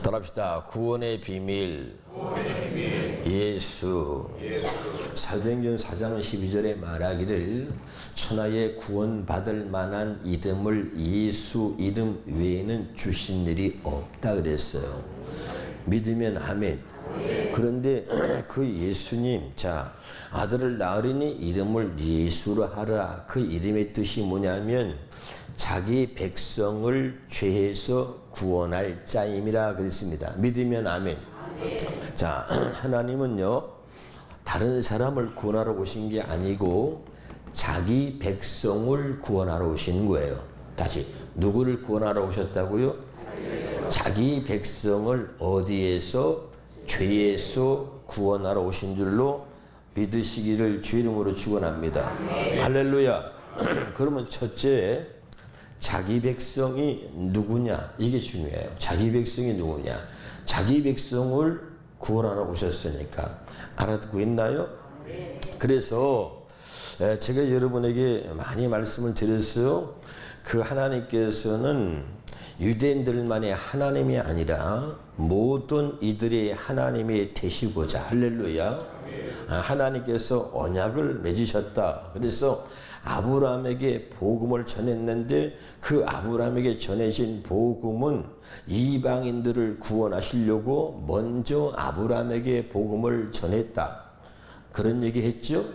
따라합시다. 구원의 비밀. 예수. 사도행전 4장 12절에 말하기를 천하에 구원받을 만한 이름을 예수 이름 외에는 주신 일이 없다 그랬어요. 믿으면 아멘. 그런데 그 예수님, 자, 아들을 낳으리니 이름을 예수로 하라. 그 이름의 뜻이 뭐냐면 자기 백성을 죄에서 구원할 자임이라 그랬습니다. 믿으면 아멘. 자, 하나님은요, 다른 사람을 구원하러 오신 게 아니고 자기 백성을 구원하러 오신 거예요. 다시, 누구를 구원하러 오셨다고요? 자기 백성을 어디에서? 죄에서 구원하러 오신 줄로 믿으시기를 주 이름으로 축원합니다. 할렐루야. 그러면 첫째, 자기 백성이 누구냐? 이게 중요해요. 자기 백성이 누구냐? 자기 백성을 구원하러 오셨으니까. 알아듣고 있나요? 그래서 제가 여러분에게 많이 말씀을 드렸어요. 그 하나님께서는 유대인들만의 하나님이 아니라 모든 이들의 하나님이 되시고자, 할렐루야, 하나님께서 언약을 맺으셨다. 그래서 아브라함에게 복음을 전했는데 그 아브라함에게 전해진 복음은 이방인들을 구원하시려고 먼저 아브라함에게 복음을 전했다. 그런 얘기 했죠.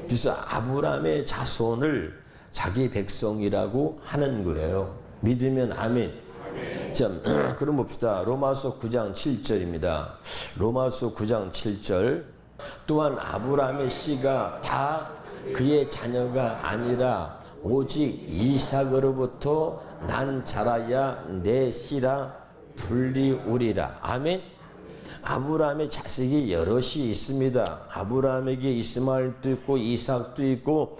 그래서 아브라함의 자손을 자기 백성이라고 하는 거예요. 믿으면 아멘. 자, 그럼 봅시다. 로마서 9장 7절입니다. 로마서 9장 7절. 또한 아브라함의 씨가 다 그의 자녀가 아니라 오직 이삭으로부터 난 자라야 내 씨라 불리우리라. 아멘. 아브라함의 자식이 여럿이 있습니다. 아브라함에게 이스마엘도 있고 이삭도 있고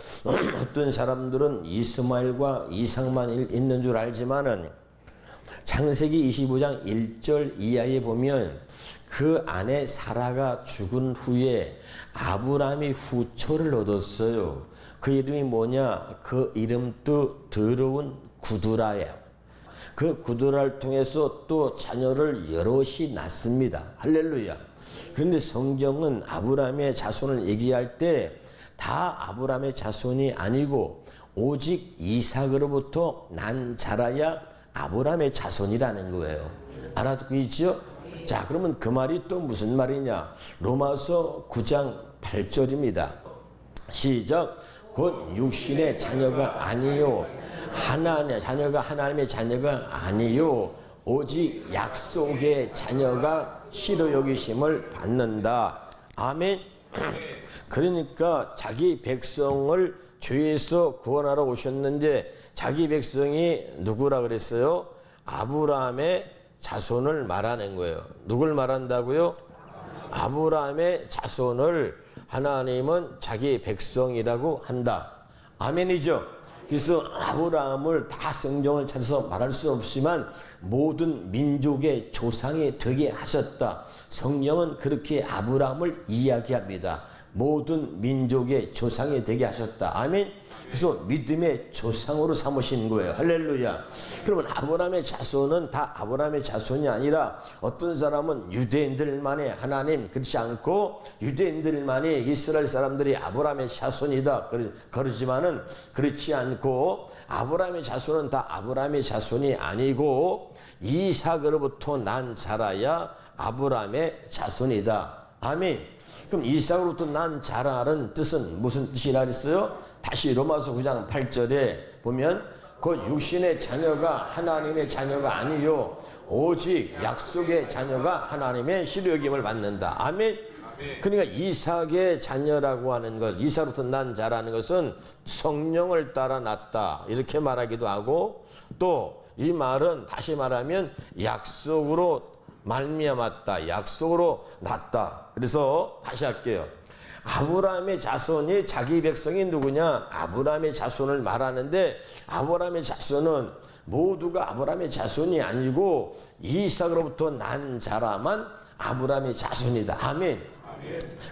어떤 사람들은 이스마엘과 이삭만 있는 줄 알지만은 창세기 25장 1절 이하에 보면 그 아내 사라가 죽은 후에 아브라함이 후처를 얻었어요. 그 이름이 뭐냐? 그 이름도 더러운 구두라예요. 그 구두라를 통해서 또 자녀를 여럿이 낳습니다. 할렐루야. 그런데 성경은 아브라함의 자손을 얘기할 때 다 아브라함의 자손이 아니고 오직 이삭으로부터 난 자라야 아브라함의 자손이라는 거예요. 알아듣고 있죠? 자, 그러면 그 말이 또 무슨 말이냐? 로마서 9장 8절입니다. 시작. 곧 육신의 자녀가 아니요 자녀가 하나님의 자녀가 아니요 오직 약속의 자녀가 실로 여기심을 받는다. 아멘. 그러니까 자기 백성을 죄에서 구원하러 오셨는데 자기 백성이 누구라 그랬어요? 아브라함의 자손을 말하는 거예요. 누굴 말한다고요? 아브라함의 자손을 하나님은 자기 백성이라고 한다. 아멘이죠? 그래서 아브라함을 다 성경을 찾아서 말할 수 없지만 모든 민족의 조상이 되게 하셨다. 성령은 그렇게 아브라함을 이야기합니다. 모든 민족의 조상이 되게 하셨다. 아멘. 그래서 믿음의 조상으로 삼으신 거예요. 할렐루야. 그러면 아브라함의 자손은 다 아브라함의 자손이 아니라 어떤 사람은 유대인들만의 하나님, 그렇지 않고 유대인들만이 이스라엘 사람들이 아브라함의 자손이다 그러지만은 그렇지 않고 아브라함의 자손은 다 아브라함의 자손이 아니고 이삭으로부터 난 자라야 아브라함의 자손이다. 아멘. 그럼 이삭으로부터 난 자라는 뜻은 무슨 뜻이라 했어요? 다시 로마서 9장 8절에 보면 그 육신의 자녀가 하나님의 자녀가 아니요 오직 약속의 자녀가 하나님의 실효역임을 받는다. 아멘. 그러니까 이삭의 자녀라고 하는 것, 이삭으로부터 난 자라는 것은 성령을 따라 났다 이렇게 말하기도 하고 또 이 말은 다시 말하면 약속으로 말미암았다. 약속으로 났다. 그래서 다시 할게요. 아브라함의 자손이 자기 백성이 누구냐? 아브라함의 자손을 말하는데 아브라함의 자손은 모두가 아브라함의 자손이 아니고 이삭으로부터 난 자라만 아브라함의 자손이다. 아멘.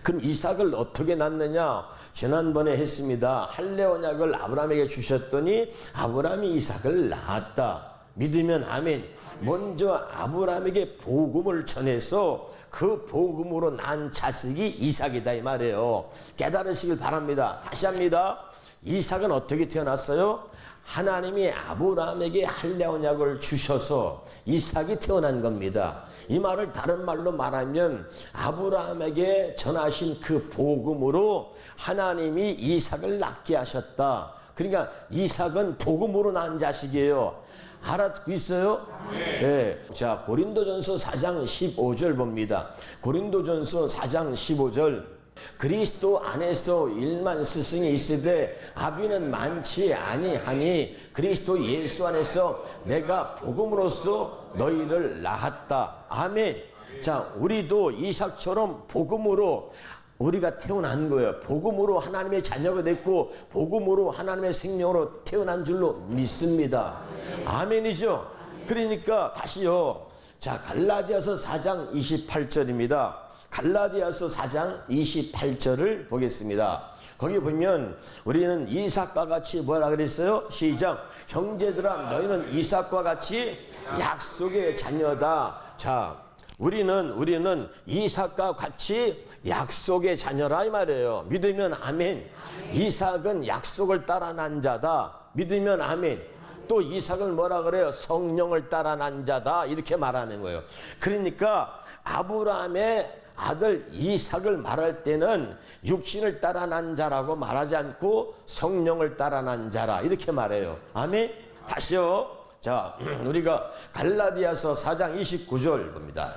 그럼 이삭을 어떻게 낳느냐? 지난번에 했습니다. 할례 언약을 아브라함에게 주셨더니 아브라함이 이삭을 낳았다. 믿으면 아멘. 먼저 아브라함에게 복음을 전해서 그 복음으로 난 자식이 이삭이다 이 말이에요. 깨달으시길 바랍니다. 다시 합니다. 이삭은 어떻게 태어났어요? 하나님이 아브라함에게 할례 언약을 주셔서 이삭이 태어난 겁니다. 이 말을 다른 말로 말하면 아브라함에게 전하신 그 복음으로 하나님이 이삭을 낳게 하셨다. 그러니까 이삭은 복음으로 낳은 자식이에요. 알아듣고 있어요? 네. 자, 고린도전서 4장 15절 봅니다. 고린도전서 4장 15절. 그리스도 안에서 일만 스승이 있으되 아비는 많지 아니하니 그리스도 예수 안에서 내가 복음으로써 너희를 낳았다. 아멘. 자, 우리도 이삭처럼 복음으로 우리가 태어난 거예요. 복음으로 하나님의 자녀가 됐고 복음으로 하나님의 생명으로 태어난 줄로 믿습니다. 아멘이죠. 그러니까 다시요. 자, 갈라디아서 4장 28절입니다. 갈라디아서 4장 28절을 보겠습니다. 거기 보면 우리는 이삭과 같이 뭐라 그랬어요? 시작. 형제들아 너희는 이삭과 같이 약속의 자녀다. 자, 우리는 이삭과 같이 약속의 자녀라 이 말이에요. 믿으면 아멘. 이삭은 약속을 따라 난 자다. 믿으면 아멘. 또 이삭은 뭐라 그래요? 성령을 따라 난 자다. 이렇게 말하는 거예요. 그러니까 아브라함의 아들 이삭을 말할 때는 육신을 따라 난 자라고 말하지 않고 성령을 따라 난 자라 이렇게 말해요. 아멘. 다시요. 자, 우리가 갈라디아서 4장 29절 봅니다.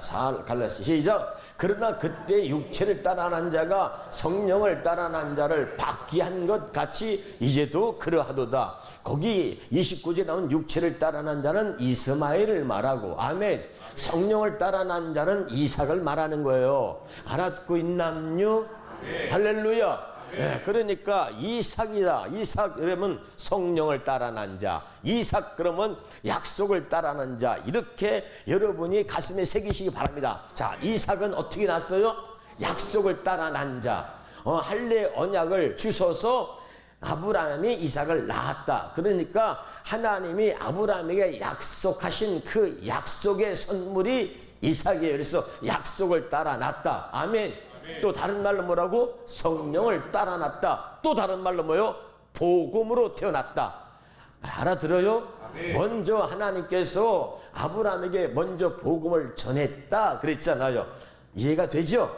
갈라디아서 시작. 그러나 그때 육체를 따라 난 자가 성령을 따라 난 자를 받게 한 것 같이 이제도 그러하도다. 거기 29절에 나온 육체를 따라 난 자는 이스마엘을 말하고 아멘. 성령을 따라 난 자는 이삭을 말하는 거예요. 알아듣고 있남요? 할렐루야. 네, 그러니까 이삭이다. 이삭 그러면 성령을 따라 난 자, 이삭 그러면 약속을 따라 난 자, 이렇게 여러분이 가슴에 새기시기 바랍니다. 자, 이삭은 어떻게 났어요? 약속을 따라 난 자. 할례 언약을 주셔서 아브라함이 이삭을 낳았다. 그러니까 하나님이 아브라함에게 약속하신 그 약속의 선물이 이삭이에요. 그래서 약속을 따라 낳았다. 아멘. 또 다른 말로 뭐라고? 성령을 따라 낳았다. 또 다른 말로 뭐요? 복음으로 태어났다. 알아들어요? 아멘. 먼저 하나님께서 아브라함에게 먼저 복음을 전했다 그랬잖아요. 이해가 되죠?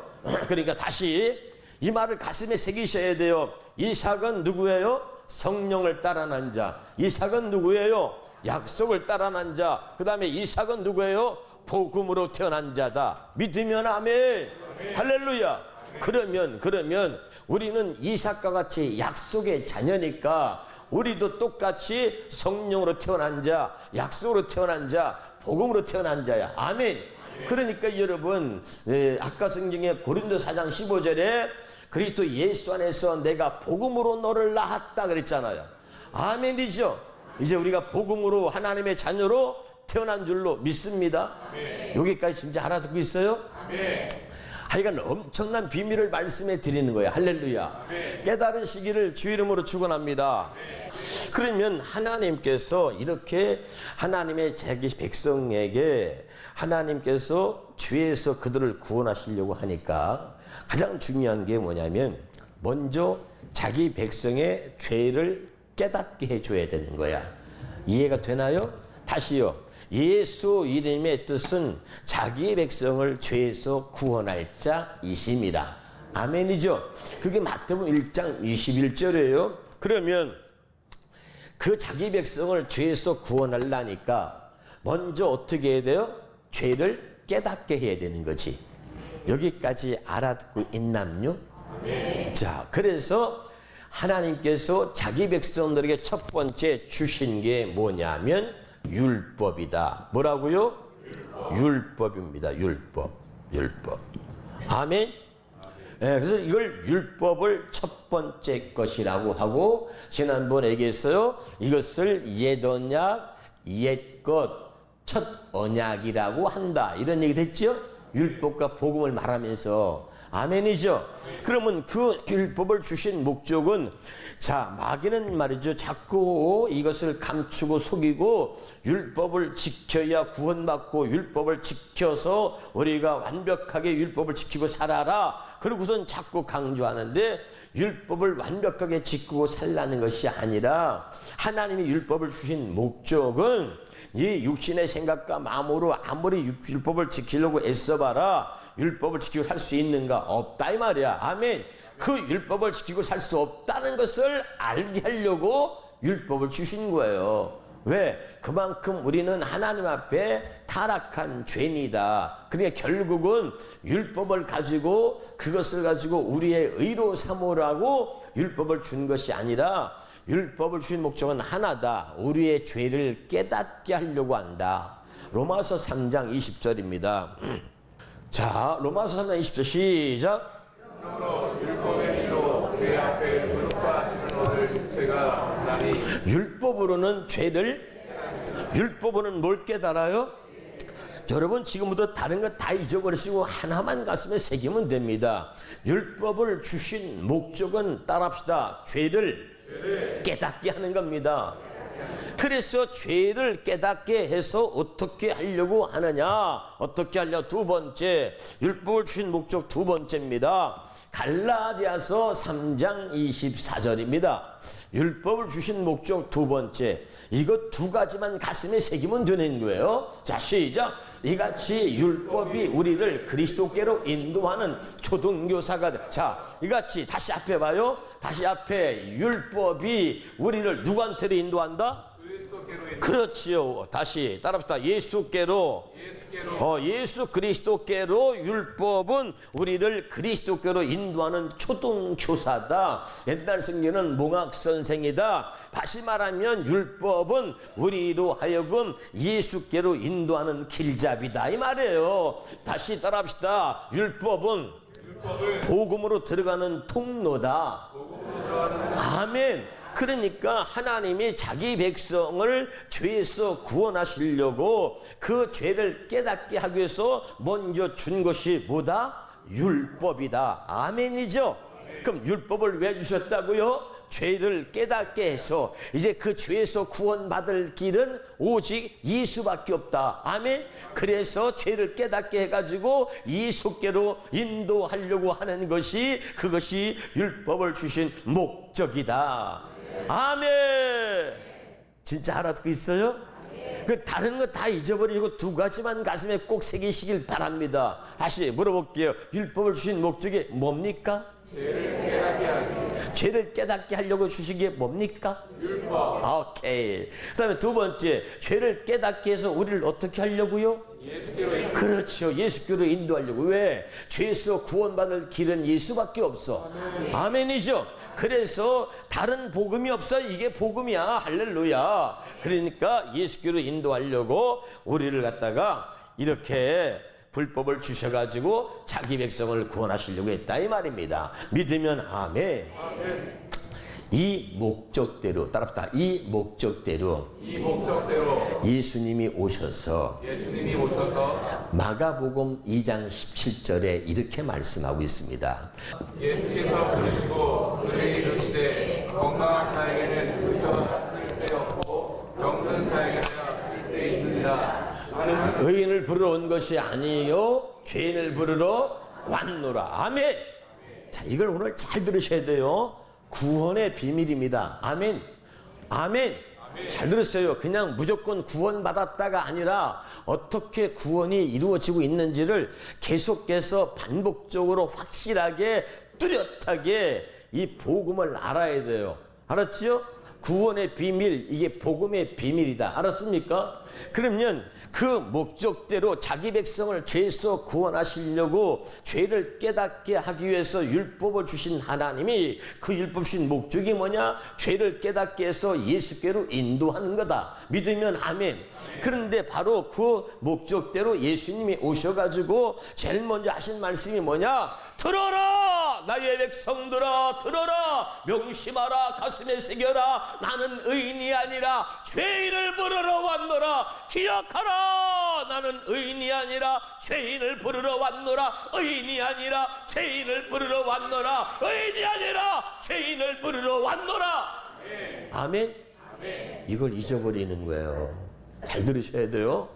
그러니까 다시 이 말을 가슴에 새기셔야 돼요. 이삭은 누구예요? 성령을 따라 난 자. 이삭은 누구예요? 약속을 따라 난 자. 그 다음에 이삭은 누구예요? 복음으로 태어난 자다. 믿으면 아멘. 할렐루야. 그러면 우리는 이삭과 같이 약속의 자녀니까 우리도 똑같이 성령으로 태어난 자, 약속으로 태어난 자, 복음으로 태어난 자야. 아멘. 그러니까 여러분, 아까 성경에 고린도 4장 15절에 그리스도 예수 안에서 내가 복음으로 너를 낳았다 그랬잖아요. 아멘이죠. 이제 우리가 복음으로 하나님의 자녀로 태어난 줄로 믿습니다. 아멘. 여기까지 진짜 알아듣고 있어요? 아멘. 하여간 엄청난 비밀을 말씀해 드리는 거예요. 할렐루야. 아멘. 깨달으시기를 주 이름으로 축원합니다. 그러면 하나님께서 이렇게 하나님의 자기 백성에게 하나님께서 죄에서 그들을 구원하시려고 하니까 가장 중요한 게 뭐냐면 먼저 자기 백성의 죄를 깨닫게 해줘야 되는 거야. 이해가 되나요? 다시요. 예수 이름의 뜻은 자기 백성을 죄에서 구원할 자이심이라. 아멘이죠. 그게 마태복음 1장 21절이에요. 그러면 그 자기 백성을 죄에서 구원하려니까 먼저 어떻게 해야 돼요? 죄를 깨닫게 해야 되는 거지. 여기까지 알아듣고 있남요? 네. 자, 그래서 하나님께서 자기 백성들에게 첫 번째 주신 게 뭐냐면 율법이다. 뭐라고요? 율법입니다. 율법. 아멘. 네, 그래서 이걸 율법을 첫 번째 것이라고 하고 지난번에 얘기했어요. 이것을 옛 언약, 옛것, 첫 언약이라고 한다. 이런 얘기 됐죠? 율법과 복음을 말하면서 아멘이죠. 그러면 그 율법을 주신 목적은, 자, 마귀는 말이죠, 자꾸 이것을 감추고 속이고 율법을 지켜야 구원받고 율법을 지켜서 우리가 완벽하게 율법을 지키고 살아라, 그러고선 자꾸 강조하는데, 율법을 완벽하게 지키고 살라는 것이 아니라 하나님이 율법을 주신 목적은 이 육신의 생각과 마음으로 아무리 율법을 지키려고 애써봐라 율법을 지키고 살 수 있는가? 없다 이 말이야. 아멘. 그 율법을 지키고 살 수 없다는 것을 알게 하려고 율법을 주신 거예요. 왜? 그만큼 우리는 하나님 앞에 타락한 죄인이다. 그러니까 결국은 율법을 가지고, 그것을 가지고 우리의 의로 삼으라고 율법을 준 것이 아니라, 율법을 주신 목적은 하나다. 우리의 죄를 깨닫게 하려고 한다. 로마서 3장 20절입니다. 자, 로마서 3장 20절 시작. 그러므로 율법의 의로 내 앞에 거룩하시는 너를 제가 나니. 율법으로는 죄를, 율법으로는 뭘 깨달아요? 여러분 지금부터 다른 거 다 잊어버리시고 하나만 가슴에 새기면 됩니다. 율법을 주신 목적은, 따라합시다, 죄를 깨닫게 하는 겁니다. 그래서 죄를 깨닫게 해서 어떻게 하려고 하느냐? 어떻게 하려? 두 번째, 율법을 주신 목적 두 번째입니다. 갈라디아서 3장 24절입니다. 율법을 주신 목적 두 번째, 이거 두 가지만 가슴에 새기면 되는 거예요. 자, 시작. 이같이 율법이 우리를 그리스도께로 인도하는 초등교사가 돼. 자, 이같이 다시 앞에 봐요. 다시 앞에, 율법이 우리를 누구한테로 인도한다? 그렇지요. 다시 따라합시다. 예수 그리스도께로 율법은 우리를 그리스도께로 인도하는 초등교사다. 옛날 성경은 몽학선생이다. 다시 말하면 율법은 우리로 하여금 예수께로 인도하는 길잡이다 이 말이에요. 다시 따라합시다. 율법은 복음으로 들어가는 통로다. 아멘. 그러니까 하나님이 자기 백성을 죄에서 구원하시려고 그 죄를 깨닫게 하기 위해서 먼저 준 것이 뭐다? 율법이다. 아멘이죠. 그럼 율법을 왜 주셨다고요? 죄를 깨닫게 해서 이제 그 죄에서 구원받을 길은 오직 예수밖에 없다. 아멘. 그래서 죄를 깨닫게 해가지고 예수께로 인도하려고 하는 것이, 그것이 율법을 주신 목적이다. 아멘. 진짜 알아듣고 있어요? 그 다른 거 다 잊어버리고 두 가지만 가슴에 꼭 새기시길 바랍니다. 다시 물어볼게요. 율법을 주신 목적이 뭡니까? 죄를 깨닫게 하려고 주신 게 뭡니까? 율법. 오케이. 그 다음에 두 번째, 죄를 깨닫게 해서 우리를 어떻게 하려고요? 예수께로. 그렇죠. 예수께로 인도하려고. 왜? 죄에서 구원받을 길은 예수밖에 없어. 아멘이죠. 그래서 다른 복음이 없어. 이게 복음이야. 할렐루야. 그러니까 예수께로 인도하려고 우리를 갖다가 이렇게 불법을 주셔가지고 자기 백성을 구원하시려고 했다 이 말입니다. 믿으면 아멘. 이 목적대로, 따라합시다. 이 목적대로 예수님이 오셔서 마가복음 2장 17절에 이렇게 말씀하고 있습니다. 예수께서 부르시고 그들에게 이르시되 건강한 자에게는 의사가 쓸데없고 병든 자에게는 쓸데있느니라. 의인을 부르러 온 것이 아니요 죄인을 부르러 왔노라. 아멘. 자, 이걸 오늘 잘 들으셔야 돼요. 구원의 비밀입니다. 아멘. 아멘. 잘 들으세요. 그냥 무조건 구원받았다가 아니라 어떻게 구원이 이루어지고 있는지를 계속해서 반복적으로 확실하게 뚜렷하게 이 복음을 알아야 돼요. 알았지요? 구원의 비밀, 이게 복음의 비밀이다. 알았습니까? 그러면 그 목적대로 자기 백성을 죄에서 구원하시려고 죄를 깨닫게 하기 위해서 율법을 주신 하나님이, 그 율법 주신 목적이 뭐냐? 죄를 깨닫게 해서 예수께로 인도하는 거다. 믿으면 아멘. 그런데 바로 그 목적대로 예수님이 오셔가지고 제일 먼저 하신 말씀이 뭐냐? 들어라 나의 백성들아, 들어라, 명심하라, 가슴에 새겨라. 나는 의인이 아니라 죄인을 부르러 왔노라. 기억하라. 들어라 나는 의인이 아니라 죄인을 부르러 왔노라. 의인이 아니라 죄인을 부르러 왔노라. 의인이 아니라 죄인을 부르러 왔노라. 아멘. 이걸 잊어버리는 거예요. 잘 들으셔야 돼요.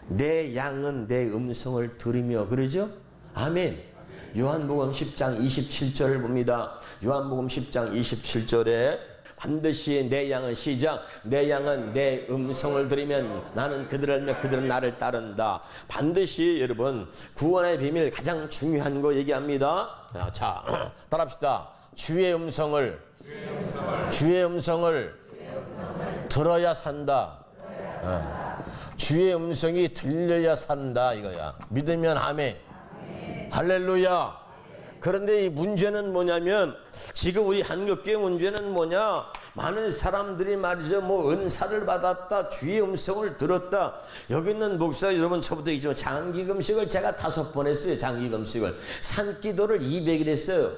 내 양은 내 음성을 들으며, 그러죠? 아멘. 요한복음 10장 27절을 봅니다. 요한복음 10장 27절에 반드시 내 양은 시작, 내 양은 내 음성을 들으면 나는 그들을 알며 그들은 나를 따른다. 반드시 여러분 구원의 비밀 가장 중요한 거 얘기합니다. 자, 따라합시다. 주의 음성을 들어야 산다. 주의 음성이 들려야 산다 이거야. 믿으면 아멘. 할렐루야. 그런데 이 문제는 뭐냐면, 지금 우리 한국교회 문제는 뭐냐, 많은 사람들이 말이죠, 뭐 은사를 받았다, 주의 음성을 들었다. 여기 있는 목사 여러분, 저부터 얘기했지만 장기금식을 제가 5번 했어요. 장기금식을 산기도를 200일 했어요.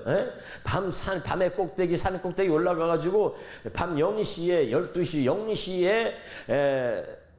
밤에 꼭대기, 산 꼭대기 올라가가지고 밤 0시에 12시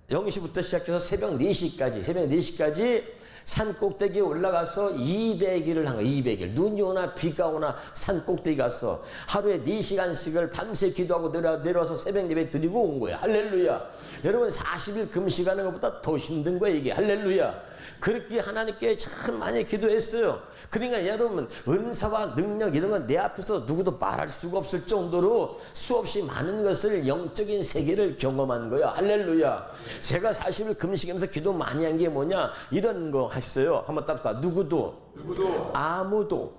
0시부터 시작해서 새벽 4시까지 산 꼭대기에 올라가서 200일을 한 거야. 200일. 눈이 오나 비가 오나 산 꼭대기 가서 하루에 4시간씩을 밤새 기도하고 내려와서 새벽 예배 드리고 온 거야. 할렐루야. 여러분 40일 금식하는 것보다 더 힘든 거야 이게. 할렐루야. 그렇게 하나님께 참 많이 기도했어요. 그러니까 여러분 은사와 능력 이런 건 내 앞에서 누구도 말할 수가 없을 정도로 수없이 많은 것을 영적인 세계를 경험한 거야. 할렐루야. 제가 40일 금식하면서 기도 많이 한 게 뭐냐, 이런 거 했어요. 한번 따라합시다. 누구도 아무도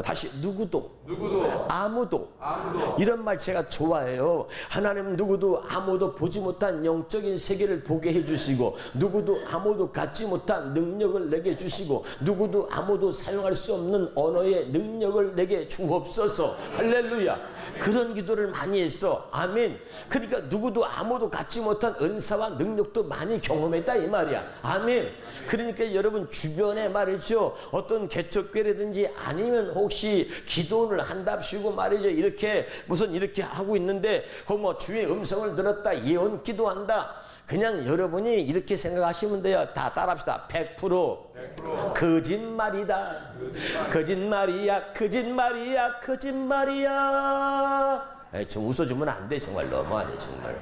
다시 누구도 아무도 이런 말 제가 좋아해요. 하나님 누구도 아무도 보지 못한 영적인 세계를 보게 해주시고, 누구도 아무도 갖지 못한 능력을 내게 주시고, 누구도 아무도 사용할 수 없는 언어의 능력을 내게 주옵소서. 할렐루야. 그런 기도를 많이 했어. 아멘. 그러니까 누구도 아무도 갖지 못한 은사와 능력도 많이 경험했다 이 말이야. 아멘. 그러니까 여러분 주변에 말이죠, 어떤 개척교회라든지 아니면 혹시 기도를 한답시고 말이죠, 이렇게 무슨 이렇게 하고 있는데 뭐 주의 음성을 들었다, 예언 기도한다, 그냥 여러분이 이렇게 생각하시면 돼요. 다 따라합시다. 100% 거짓말이다. 거짓말이야. 좀 웃어주면 안 돼. 정말 너무하네 정말.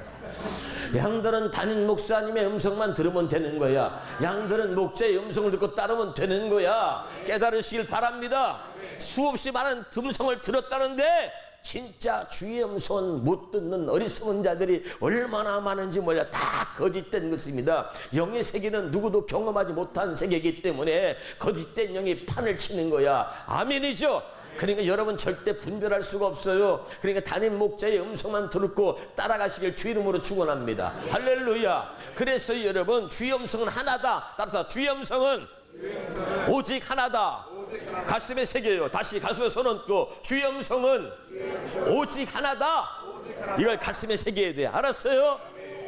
양들은 담임 목사님의 음성만 들으면 되는 거야. 양들은 목자의 음성을 듣고 따르면 되는 거야. 깨달으시길 바랍니다. 수없이 많은 음성을 들었다는데 진짜 주의 음성은 못 듣는 어리석은 자들이 얼마나 많은지 몰라. 다 거짓된 것입니다. 영의 세계는 누구도 경험하지 못한 세계이기 때문에 거짓된 영이 판을 치는 거야. 아멘이죠. 그러니까 여러분 절대 분별할 수가 없어요. 그러니까 담임 목자의 음성만 듣고 따라가시길 주 이름으로 축원합니다. 할렐루야. 그래서 여러분 주의 음성은 하나다. 따라서 주의 음성은 오직 하나다. 가슴에 새겨요. 다시 가슴에 손 얹고 주의 음성은 오직 하나다. 이걸 가슴에 새겨야 돼. 알았어요?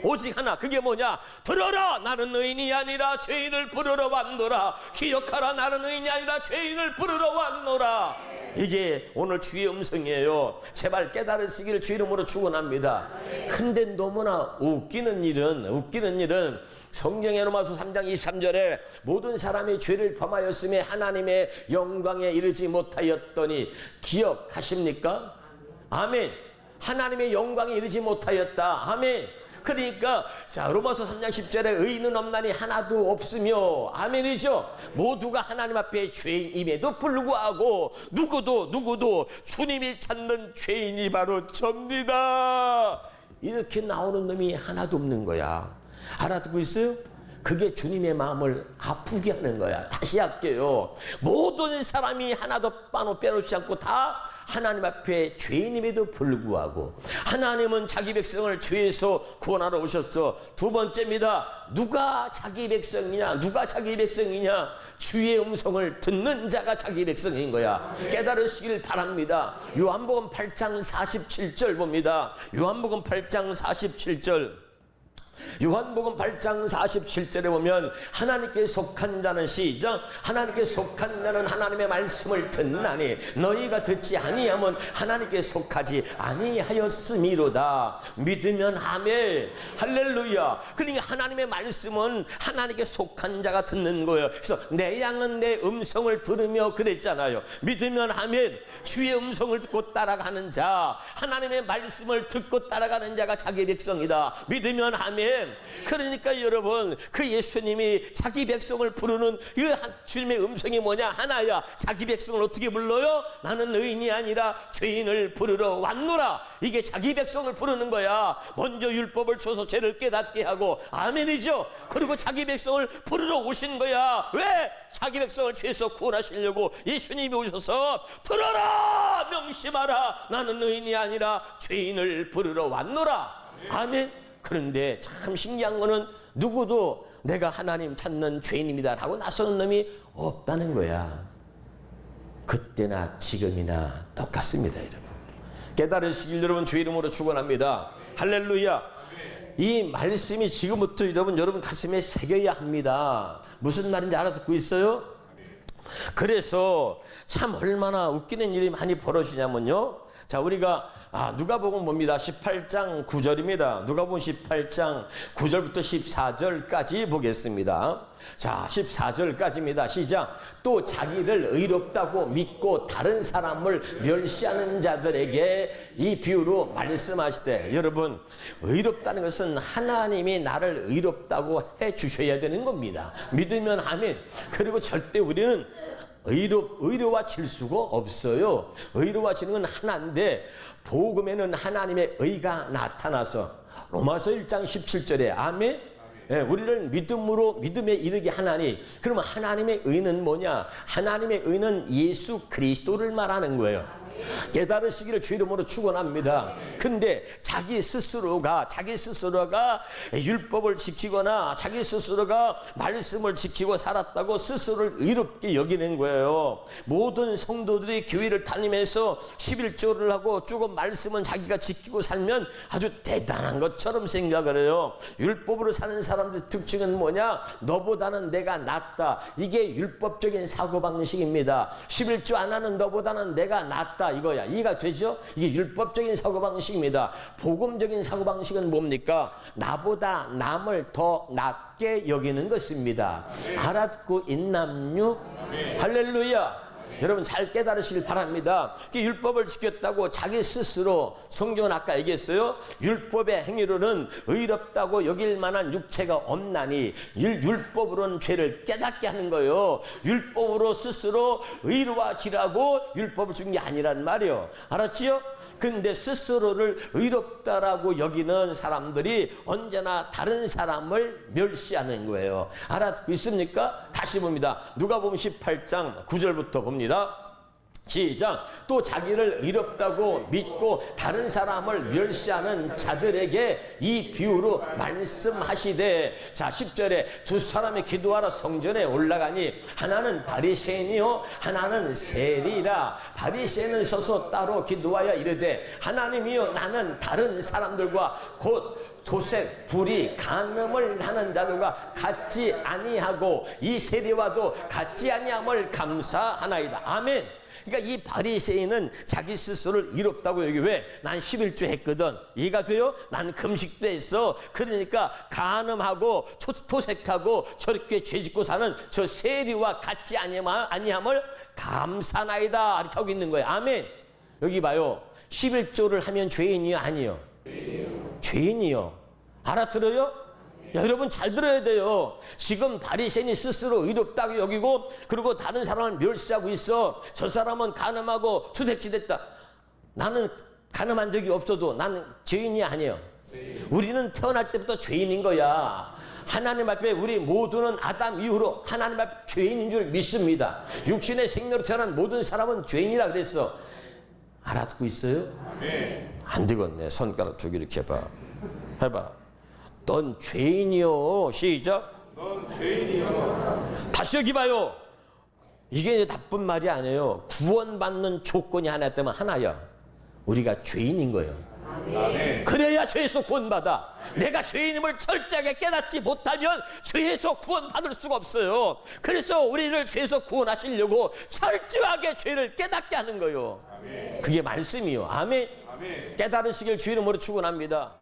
오직 하나. 그게 뭐냐? 들어라 나는 의인이 아니라 죄인을 부르러 왔노라. 기억하라 나는 의인이 아니라 죄인을 부르러 왔노라. 이게 오늘 주의 음성이에요. 제발 깨달으시기를 주 이름으로 축원합니다. 근데 너무나 웃기는 일은 성경의 로마서 3장 23절에 모든 사람이 죄를 범하였음에 하나님의 영광에 이르지 못하였더니 기억하십니까? 아멘. 하나님의 영광에 이르지 못하였다. 아멘. 그러니까 자 로마서 3장 10절에 의인은 없나니 하나도 없으며, 아멘이죠. 모두가 하나님 앞에 죄인임에도 불구하고 누구도 주님이 찾는 죄인이 바로 접니다. 이렇게 나오는 놈이 하나도 없는 거야. 알아듣고 있어요? 그게 주님의 마음을 아프게 하는 거야. 다시 할게요. 모든 사람이 하나도 빼놓지 않고 다 하나님 앞에 죄인임에도 불구하고 하나님은 자기 백성을 죄에서 구원하러 오셨어. 두 번째입니다. 누가 자기 백성이냐? 주의 음성을 듣는 자가 자기 백성인 거야. 깨달으시길 바랍니다. 요한복음 8장 47절 봅니다. 요한복음 8장 47절. 요한복음 8장 47절에 보면 하나님께 속한 자는 시작 하나님께 속한 자는 하나님의 말씀을 듣나니 너희가 듣지 아니하면 하나님께 속하지 아니하였음이로다. 믿으면 아멘. 할렐루야. 그러니까 하나님의 말씀은 하나님께 속한 자가 듣는 거예요. 그래서 내 양은 내 음성을 들으며 그랬잖아요. 믿으면 아멘. 주의 음성을 듣고 따라가는 자, 하나님의 말씀을 듣고 따라가는 자가 자기 백성이다. 믿으면 아멘. 그러니까 여러분, 그 예수님이 자기 백성을 부르는 그 주님의 음성이 뭐냐? 하나야. 자기 백성을 어떻게 불러요? 나는 의인이 아니라 죄인을 부르러 왔노라. 이게 자기 백성을 부르는 거야. 먼저 율법을 줘서 죄를 깨닫게 하고, 아멘이죠. 그리고 자기 백성을 부르러 오신 거야. 왜? 자기 백성을 죄에서 구원하시려고 예수님이 오셔서 들어라 명심하라, 나는 의인이 아니라 죄인을 부르러 왔노라. 아멘. 그런데 참 신기한 거는 누구도 내가 하나님 찾는 죄인입니다 라고 나서는 놈이 없다는 거야. 그때나 지금이나 똑같습니다. 여러분 깨달으시길 여러분 주의 이름으로 축원합니다. 할렐루야. 이 말씀이 지금부터 여러분 가슴에 새겨야 합니다. 무슨 말인지 알아듣고 있어요? 그래서 참 얼마나 웃기는 일이 많이 벌어지냐면요. 자, 우리가 누가복음 봅니다. 18장 9절입니다. 누가복음 18장 9절부터 14절까지 보겠습니다. 자, 14절까지입니다. 시작. 또 자기를 의롭다고 믿고 다른 사람을 멸시하는 자들에게 이 비유로 말씀하시되, 여러분 의롭다는 것은 하나님이 나를 의롭다고 해 주셔야 되는 겁니다. 믿으면 아멘. 그리고 절대 우리는 의로워질 수가 없어요. 의로워지는 건 하나인데 복음에는 하나님의 의가 나타나서 로마서 1장 17절에 아멘. 예, 우리를 믿음에 이르게 하나니. 그러면 하나님의 의는 뭐냐? 하나님의 의는 예수 그리스도를 말하는 거예요. 깨달으시기를 주 이름으로 축원합니다. 근데 자기 스스로가 율법을 지키거나 자기 스스로가 말씀을 지키고 살았다고 스스로를 의롭게 여기는 거예요. 모든 성도들이 교회를 다니면서 11조를 하고 조금 말씀은 자기가 지키고 살면 아주 대단한 것처럼 생각을 해요. 율법으로 사는 사람들의 특징은 뭐냐? 너보다는 내가 낫다. 이게 율법적인 사고방식입니다. 11조 안 하는 너보다는 내가 낫다, 이거야. 이해가 되죠? 이게 율법적인 사고방식입니다. 복음적인 사고방식은 뭡니까? 나보다 남을 더 낫게 여기는 것입니다. 알아듣고 있남요? 할렐루야. 여러분 잘 깨달으시길 바랍니다. 율법을 지켰다고 자기 스스로, 성경은 아까 얘기했어요. 율법의 행위로는 의롭다고 여길 만한 육체가 없나니, 율법으로는 죄를 깨닫게 하는 거예요. 율법으로 스스로 의로워지라고 율법을 준 게 아니란 말이에요. 알았지요? 근데 스스로를 의롭다라고 여기는 사람들이 언제나 다른 사람을 멸시하는 거예요. 알아듣고 있습니까? 다시 봅니다. 누가복음 18장 9절부터 봅니다. 시작. 또 자기를 의롭다고 믿고 다른 사람을 멸시하는 자들에게 이 비유로 말씀하시되, 자 10절에 두 사람이 기도하러 성전에 올라가니 하나는 바리새인이요 하나는 세리라. 바리새인은 서서 따로 기도하여 이르되, 하나님이여 나는 다른 사람들과 곧 도색, 불의, 간음을 하는 자들과 같지 아니하고 이 세리와도 같지 아니함을 감사하나이다. 아멘. 그러니까 이 바리새인은 자기 스스로를 의롭다고 여기, 왜? 난 11조 했거든. 이해가 돼요? 난 금식도 했어. 그러니까 간음하고 토색하고 저렇게 죄짓고 사는 저 세리와 같지 아니함을 감사나이다. 이렇게 하고 있는 거예요. 아멘. 여기 봐요. 11조를 하면 죄인이요? 아니요? 죄인이요. 알아들어요? 야, 여러분 잘 들어야 돼요. 지금 바리새인이 스스로 의롭다고 여기고 그리고 다른 사람을 멸시하고 있어. 저 사람은 간음하고 투색지됐다. 나는 간음한 적이 없어도 나는 죄인이 아니에요. 우리는 태어날 때부터 죄인인 거야. 하나님 앞에 우리 모두는 아담 이후로 하나님 앞에 죄인인 줄 믿습니다. 육신의 생명으로 태어난 모든 사람은 죄인이라 그랬어. 알아듣고 있어요? 안 되겠네. 손가락 두 개 이렇게 해봐. 넌 죄인이요. 시작. 넌 죄인이요. 다시 여기 봐요. 이게 나쁜 말이 아니에요. 구원받는 조건이 하나 있다면 하나야. 우리가 죄인인 거예요. 아멘. 그래야 죄에서 구원받아. 내가 죄인임을 철저하게 깨닫지 못하면 죄에서 구원받을 수가 없어요. 그래서 우리를 죄에서 구원하시려고 철저하게 죄를 깨닫게 하는 거예요. 그게 말씀이요. 아멘. 깨달으시길 주의 이름으로 축원합니다.